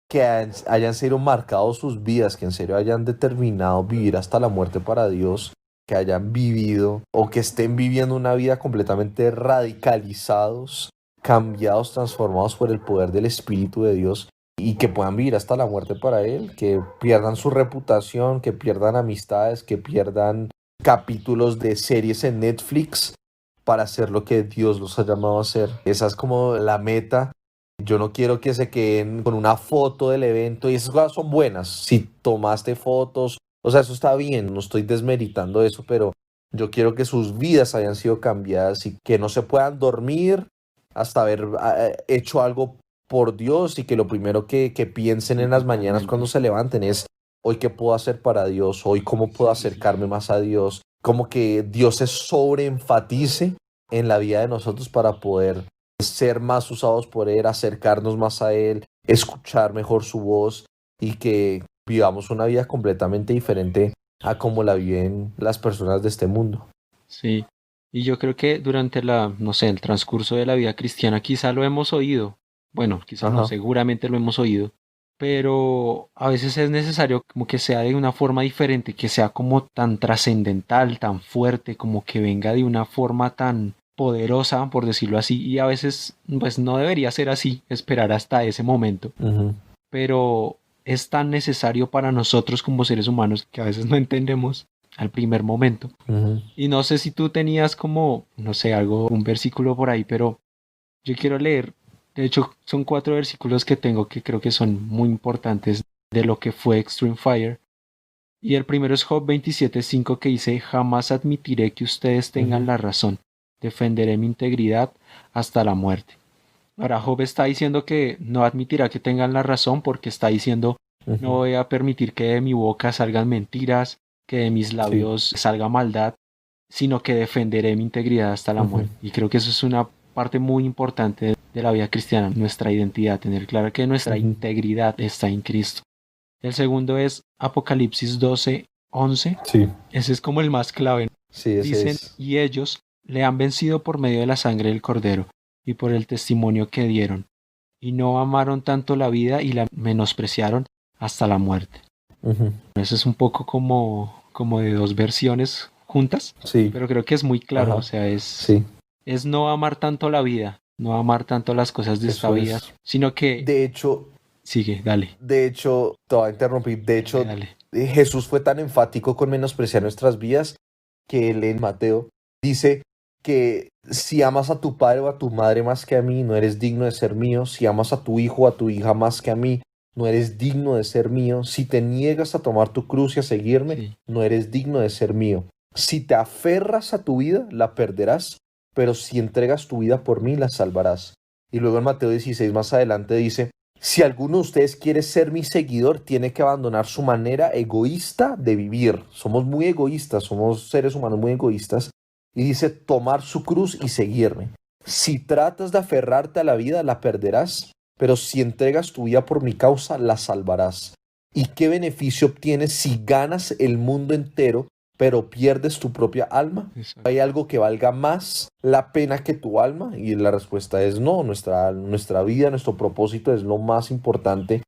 que hayan sido marcados sus vidas, que en serio hayan determinado vivir hasta la muerte para Dios, que hayan vivido o que estén viviendo una vida completamente radicalizados, cambiados, transformados por el poder del Espíritu de Dios y que puedan vivir hasta la muerte para Él, que pierdan su reputación, que pierdan amistades, que pierdan capítulos de series en Netflix para hacer lo que Dios los ha llamado a hacer. Esa es como la meta. Yo no quiero que se queden con una foto del evento y esas cosas son buenas. Si tomaste fotos, o sea, eso está bien, no estoy desmeritando eso, pero yo quiero que sus vidas hayan sido cambiadas y que no se puedan dormir hasta haber hecho algo por Dios y que lo primero que piensen en las mañanas cuando se levanten es hoy qué puedo hacer para Dios, hoy cómo puedo acercarme más a Dios, como que Dios se sobreenfatice en la vida de nosotros para poder ser más usados por Él, acercarnos más a Él, escuchar mejor su voz y que vivamos una vida completamente diferente a como la viven las personas de este mundo. Sí, y yo creo que durante no sé, el transcurso de la vida cristiana quizá lo hemos oído, bueno, quizá no, Ajá. seguramente lo hemos oído, pero a veces es necesario como que sea de una forma diferente, que sea como tan trascendental, tan fuerte, como que venga de una forma tan poderosa, por decirlo así, y a veces pues no debería ser así, esperar hasta ese momento, Ujú, pero es tan necesario para nosotros como seres humanos que a veces no entendemos al primer momento. ujú. Y no sé si tú tenías como, no sé, algo, un versículo por ahí, pero yo quiero leer. De hecho, son 4 versículos que tengo que creo que son muy importantes de lo que fue Extreme Fire. Y el primero es Job 27:5 que dice, jamás admitiré que ustedes tengan Ujú, la razón, defenderé mi integridad hasta la muerte. Ahora Job está diciendo que no admitirá que tengan la razón porque está diciendo, no ujú. voy a permitir que de mi boca salgan mentiras, que de mis Sí. labios salga maldad, sino que defenderé mi integridad hasta la Ujú, muerte. Y creo que eso es una parte muy importante de la vida cristiana, nuestra identidad, tener claro que nuestra ujú. integridad está en Cristo. El segundo es Apocalipsis 12:11. Sí, Ese es como el más clave. sí, ese Dicen, es. y ellos le han vencido por medio de la sangre del Cordero y por el testimonio que dieron, y no amaron tanto la vida y la menospreciaron hasta la muerte. Ujú. Eso es un poco como de dos versiones juntas, Sí, pero creo que es muy claro, o ajá, sea, sí, es no amar tanto la vida, no amar tanto las cosas de esta eso vida, es. sino que De hecho, sigue, dale, te voy a interrumpir. De dale, hecho, dale. Jesús fue tan enfático con menospreciar nuestras vidas que él en Mateo dice que si amas a tu padre o a tu madre más que a mí, no eres digno de ser mío. Si amas a tu hijo o a tu hija más que a mí, no eres digno de ser mío. Si te niegas a tomar tu cruz y a seguirme, Sí, no eres digno de ser mío. Si te aferras a tu vida, la perderás, pero si entregas tu vida por mí, la salvarás. Y luego en Mateo 16 más adelante dice, si alguno de ustedes quiere ser mi seguidor, tiene que abandonar su manera egoísta de vivir. Somos muy egoístas, somos seres humanos muy egoístas. Y dice, tomar su cruz y seguirme. Si tratas de aferrarte a la vida, la perderás, pero si entregas tu vida por mi causa, la salvarás. ¿Y qué beneficio obtienes si ganas el mundo entero, pero pierdes tu propia alma? ¿Hay exacto. algo que valga más la pena que tu alma? Y la respuesta es no, nuestra vida, nuestro propósito es lo más importante.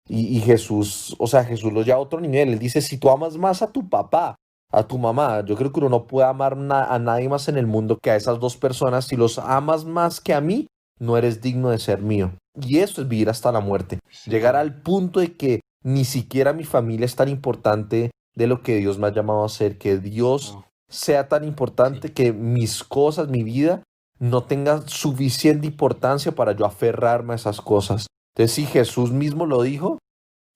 Y Jesús, o sea, Jesús lo lleva a otro nivel. Él dice, si tú amas más a tu papá, a tu mamá, yo creo que uno no puede amar a nadie más en el mundo que a esas dos personas. Si los amas más que a mí, no eres digno de ser mío. Y eso es vivir hasta la muerte. Llegar Sí, al punto de que ni siquiera mi familia es tan importante de lo que Dios me ha llamado a hacer, que Dios wow, sea tan sí, importante que mis cosas, mi vida, no tenga suficiente importancia para yo aferrarme a esas cosas. Entonces, si Jesús mismo lo dijo,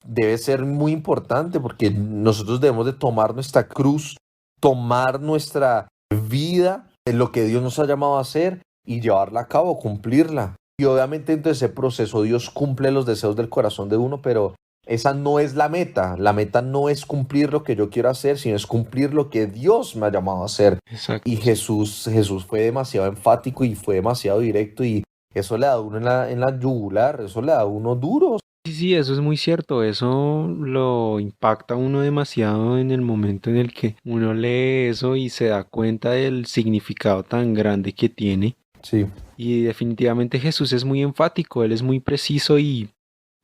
debe ser muy importante porque nosotros debemos de tomar nuestra cruz, tomar nuestra vida, en lo que Dios nos ha llamado a hacer y llevarla a cabo, cumplirla. Y obviamente en todo ese proceso Dios cumple los deseos del corazón de uno, pero esa no es la meta. La meta no es cumplir lo que yo quiero hacer, sino es cumplir lo que Dios me ha llamado a hacer. Y exacto, sí. Jesús fue demasiado enfático y fue demasiado directo y eso le da a uno en la yugular, eso le da a uno duro. Sí, sí, eso es muy cierto, eso lo impacta a uno demasiado en el momento en el que uno lee eso y se da cuenta del significado tan grande que tiene. Sí, Y definitivamente Jesús es muy enfático, él es muy preciso y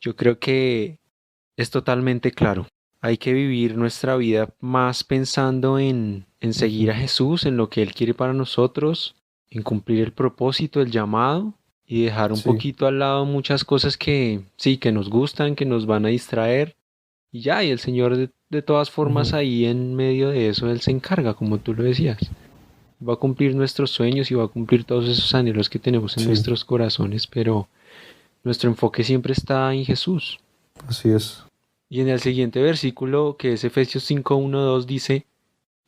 yo creo que es totalmente claro. Hay que vivir nuestra vida más pensando en seguir ujú, a Jesús, en lo que Él quiere para nosotros, en cumplir el propósito, el llamado y dejar un sí, poquito al lado muchas cosas que sí, que nos gustan, que nos van a distraer. Y ya, y el Señor de todas formas ujú, ahí en medio de eso, Él se encarga, como tú lo decías. Va a cumplir nuestros sueños y va a cumplir todos esos anhelos que tenemos en sí, nuestros corazones, pero nuestro enfoque siempre está en Jesús. así es. Y en el siguiente versículo, que es Efesios 5, 1, 2, dice,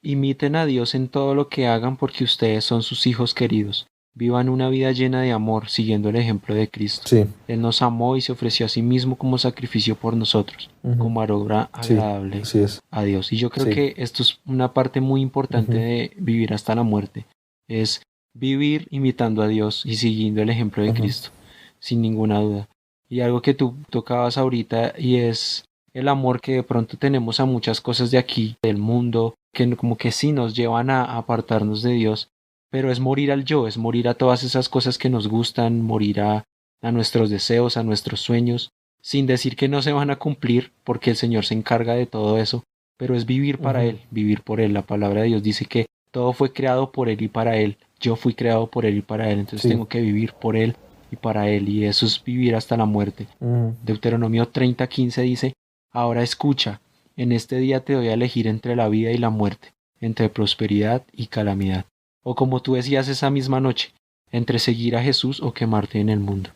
imiten a Dios en todo lo que hagan porque ustedes son sus hijos queridos. Vivan una vida llena de amor, siguiendo el ejemplo de Cristo. Sí, Él nos amó y se ofreció a sí mismo como sacrificio por nosotros, ujú, como aroma sí, agradable así es. a Dios. Y yo creo Sí, que esto es una parte muy importante ujú, de vivir hasta la muerte. Es vivir imitando a Dios y siguiendo el ejemplo de ujú, Cristo, sin ninguna duda. Y algo que tú tocabas ahorita y es el amor que de pronto tenemos a muchas cosas de aquí, del mundo, que como que sí nos llevan a apartarnos de Dios, pero es morir al yo, es morir a todas esas cosas que nos gustan, morir a nuestros deseos, a nuestros sueños, sin decir que no se van a cumplir, porque el Señor se encarga de todo eso, pero es vivir para ujú, Él, vivir por Él. La palabra de Dios dice que todo fue creado por Él y para Él. Yo fui creado por Él y para Él, entonces sí, tengo que vivir por Él y para Él, y eso es vivir hasta la muerte. ujú, Deuteronomio 30:15 dice, ahora escucha, en este día te doy a elegir entre la vida y la muerte, entre prosperidad y calamidad. O como tú decías esa misma noche, entre seguir a Jesús o quemarte en el mundo.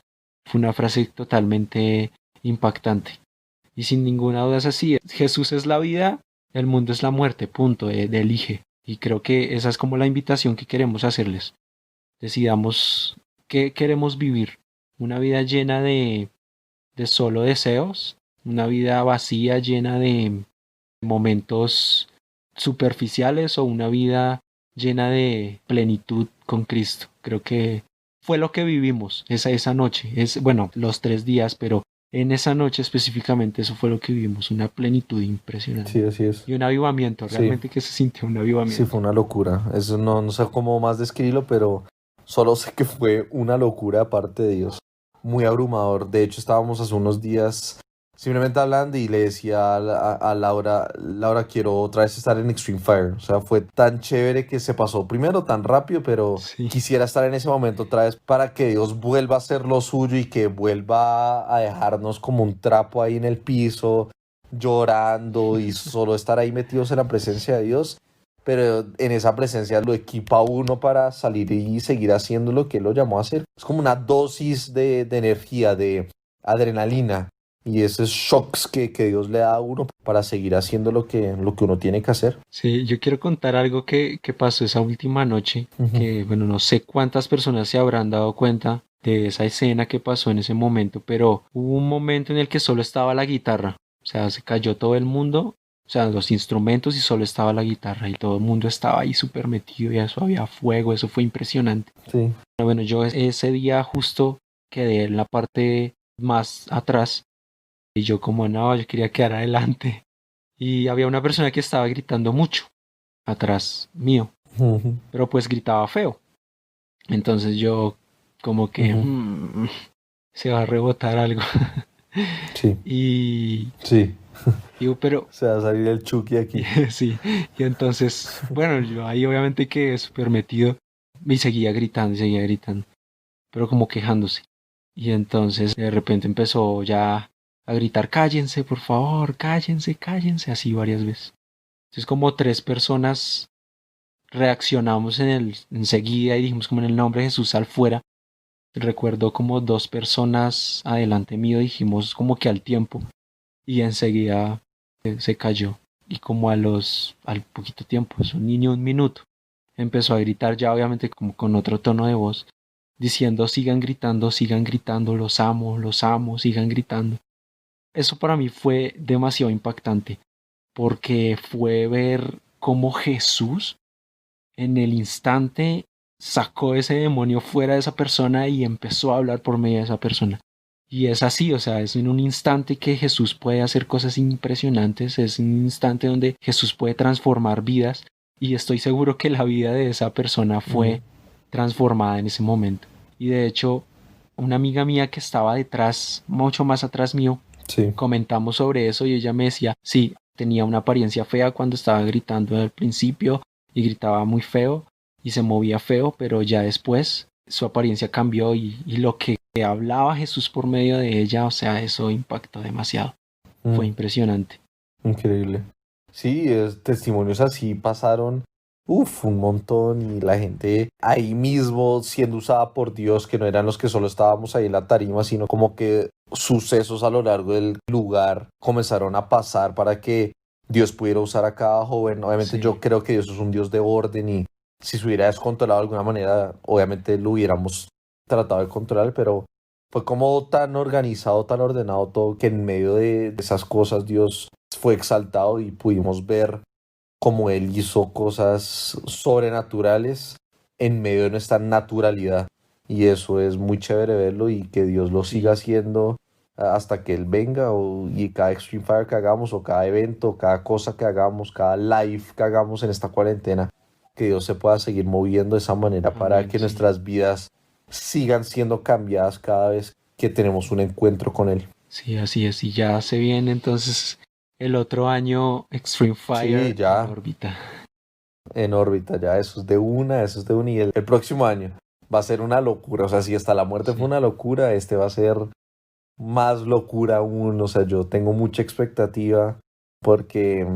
Fue una frase totalmente impactante. Y sin ninguna duda es así. Jesús es la vida, el mundo es la muerte, punto, de elige. Y creo que esa es como la invitación que queremos hacerles. Decidamos qué queremos vivir. Una vida llena de solo deseos, una vida vacía llena de momentos superficiales o una vida llena de plenitud con Cristo. Creo que fue lo que vivimos esa noche. Es, bueno, los 3 días, pero en esa noche específicamente eso fue lo que vivimos, una plenitud sí, impresionante. así es. Y un avivamiento, Sí, realmente que se sintió un sí, avivamiento. fue una locura. Eso no, no sé cómo más describirlo, pero solo sé que fue una locura aparte de Dios. Muy abrumador. De hecho, estábamos hace unos días simplemente hablando y le decía a Laura, Laura, quiero otra vez estar en Extreme Fire. O sea, fue tan chévere que se pasó primero tan rápido, pero Sí, quisiera estar en ese momento otra vez para que Dios vuelva a hacer lo suyo y que vuelva a dejarnos como un trapo ahí en el piso, llorando y solo estar ahí metidos en la presencia de Dios. Pero en esa presencia lo equipa a uno para salir y seguir haciendo lo que él lo llamó a hacer. Es como una dosis de energía, de adrenalina y esos shocks que Dios le da a uno para seguir haciendo lo que uno tiene que hacer. sí, yo quiero contar algo que pasó esa última noche, Ujú, que bueno, no sé cuántas personas se habrán dado cuenta de esa escena que pasó en ese momento, pero hubo un momento en el que solo estaba la guitarra, o sea, se cayó todo el mundo, o sea, los instrumentos y solo estaba la guitarra y todo el mundo estaba ahí súper metido y eso había fuego, eso fue impresionante. sí. Bueno, yo ese día justo quedé en la parte más atrás y yo como no, yo quería quedar adelante y había una persona que estaba gritando mucho atrás mío, Ujú, pero pues gritaba feo. Entonces yo como que ujú, se va a rebotar algo. sí, y sí. digo, pero Se va a salir el Chucky y, aquí. sí, y entonces, bueno, yo ahí obviamente quedé súper metido y seguía gritando, pero como quejándose. Y entonces de repente empezó ya a gritar, cállense, por favor, cállense, cállense, así varias veces. Entonces como 3 personas reaccionamos enseguida y dijimos como en el nombre de Jesús al fuera. Recuerdo como 2 personas adelante mío dijimos como que al tiempo y enseguida se cayó. Y como al poquito tiempo, es un niño, un minuto, empezó a gritar ya obviamente como con otro tono de voz, diciendo sigan gritando, los amo, sigan gritando. Eso para mí fue demasiado impactante porque fue ver cómo Jesús en el instante sacó ese demonio fuera de esa persona y empezó a hablar por medio de esa persona. Y es así, o sea, es en un instante que Jesús puede hacer cosas impresionantes, es un instante donde Jesús puede transformar vidas y estoy seguro que la vida de esa persona Mm, fue transformada en ese momento. Y de hecho, una amiga mía que estaba detrás, mucho más atrás mío, sí. comentamos sobre eso y ella me decía, sí, tenía una apariencia fea cuando estaba gritando al principio y gritaba muy feo y se movía feo, pero ya después su apariencia cambió y lo que hablaba Jesús por medio de ella, o sea, eso impactó demasiado. Fue Mm, impresionante. increíble. Sí, testimonios así pasaron, un montón y la gente ahí mismo siendo usada por Dios, que no eran los que solo estábamos ahí en la tarima, sino como que sucesos a lo largo del lugar comenzaron a pasar para que Dios pudiera usar a cada joven. Obviamente yo Sí, creo que Dios es un Dios de orden y si se hubiera descontrolado de alguna manera, obviamente lo hubiéramos tratado de controlar, pero fue como tan organizado, tan ordenado todo, que en medio de esas cosas Dios fue exaltado y pudimos ver cómo Él hizo cosas sobrenaturales en medio de nuestra naturalidad. Y eso es muy chévere verlo y que Dios lo siga sí, haciendo hasta que Él venga y cada Extreme Fire que hagamos o cada evento, cada cosa que hagamos, cada live que hagamos en esta cuarentena, que Dios se pueda seguir moviendo de esa manera para amén, que sí. nuestras vidas sigan siendo cambiadas cada vez que tenemos un encuentro con Él. Sí, así es. Y ya se viene entonces el otro año Extreme Sí, Fire en ya órbita. en órbita, ya eso es de una, eso es de una. Y el próximo año va a ser una locura. O sea, si hasta la muerte fue Sí, una locura, este va a ser más locura aún. O sea, yo tengo mucha expectativa porque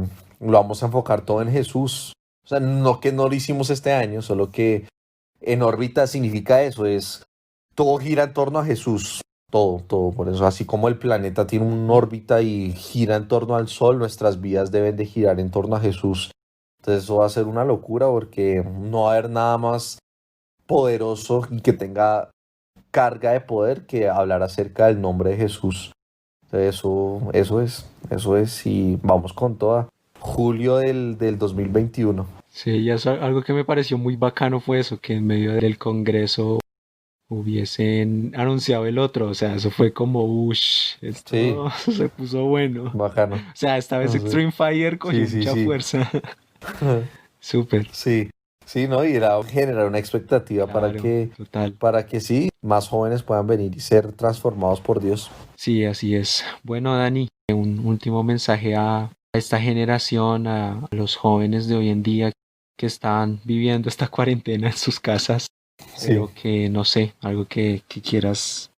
lo vamos a enfocar todo en Jesús. O sea, no que no lo hicimos este año, solo que en órbita significa eso, es todo gira en torno a Jesús. Todo, todo. Por eso, así como el planeta tiene una órbita y gira en torno al Sol, nuestras vidas deben de girar en torno a Jesús. Entonces eso va a ser una locura porque no va a haber nada más poderoso y que tenga carga de poder que hablar acerca del nombre de Jesús. Entonces eso es y vamos con toda. Julio del 2021. sí, y eso, algo que me pareció muy bacano fue eso, que en medio del Congreso hubiesen anunciado el otro, o sea, eso fue como, ush, Sí, esto se puso bueno. bacano. O sea, esta vez No sé. Extreme Fire Sí, cogió sí, mucha sí. fuerza. Súper, Sí, sí, ¿no? Y era generar una expectativa claro, total. para que sí, más jóvenes puedan venir y ser transformados por Dios. Sí, así es. Bueno, Dani, un último mensaje a esta generación, a los jóvenes de hoy en día que están viviendo esta cuarentena en sus casas, Sí. pero que no sé, algo que quieras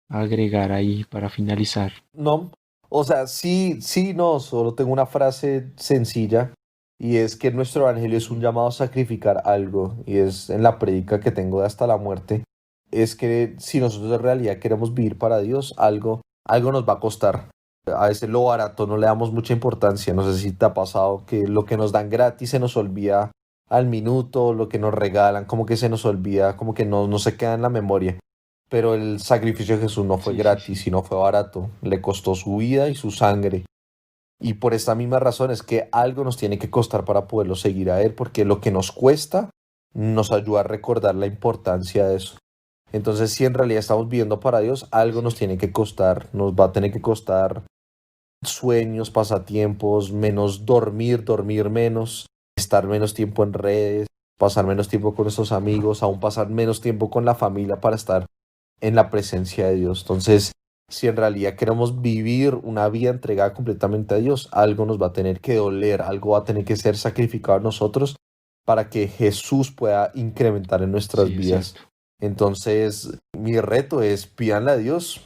agregar ahí para finalizar. No, o sea, sí, sí, no, solo tengo una frase sencilla y es que nuestro evangelio es un llamado a sacrificar algo y es en la prédica que tengo de hasta la muerte, es que si nosotros en realidad queremos vivir para Dios, algo nos va a costar. A veces lo barato no le damos mucha importancia, no sé si te ha pasado que lo que nos dan gratis se nos olvida al minuto, lo que nos regalan como que se nos olvida, como que no se queda en la memoria. Pero el sacrificio de Jesús no fue Sí, sí, gratis, sí. sino fue barato. Le costó su vida y su sangre. Y por esta misma razón es que algo nos tiene que costar para poderlo seguir a Él, porque lo que nos cuesta nos ayuda a recordar la importancia de eso. Entonces, si en realidad estamos viviendo para Dios, algo nos Sí, tiene que costar. Nos va a tener que costar sueños, pasatiempos, menos dormir, dormir menos, estar menos tiempo en redes, pasar menos tiempo con nuestros amigos, aún pasar menos tiempo con la familia para estar en la presencia de Dios. Entonces, si en realidad queremos vivir una vida entregada completamente a Dios, algo nos va a tener que doler, algo va a tener que ser sacrificado a nosotros para que Jesús pueda incrementar en nuestras sí, es vidas. cierto. Entonces, mi reto es pídanle a Dios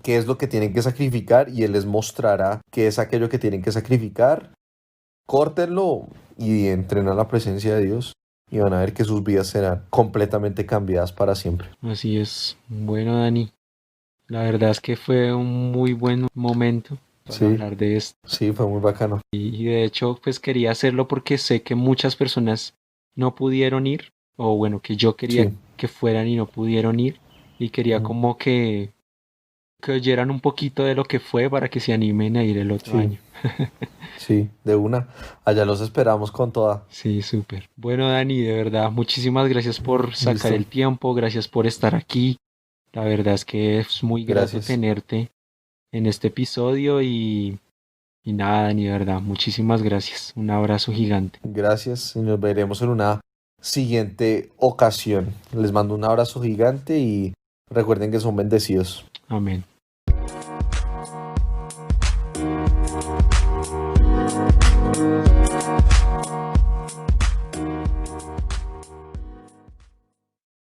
qué es lo que tienen que sacrificar y Él les mostrará qué es aquello que tienen que sacrificar. Córtenlo y entren a la presencia de Dios y van a ver que sus vidas serán completamente cambiadas para siempre. Así es. Bueno, Dani, la verdad es que fue un muy buen momento para Sí, hablar de esto. sí, fue muy bacano. Y de hecho, pues quería hacerlo porque sé que muchas personas no pudieron ir, o bueno, que yo quería Sí. que fueran y no pudieron ir, y quería Mm, como que oyeran un poquito de lo que fue para que se animen a ir el otro sí, año. sí, de una. Allá los esperamos con toda. Sí, súper. Bueno, Dani, de verdad, muchísimas gracias por sacar Listo. el tiempo, gracias por estar aquí. La verdad es que es muy grato Gracias. tenerte en este episodio y nada, Dani, de verdad, muchísimas gracias. Un abrazo gigante. Gracias y nos veremos en una siguiente ocasión. Les mando un abrazo gigante y recuerden que son bendecidos. Amén.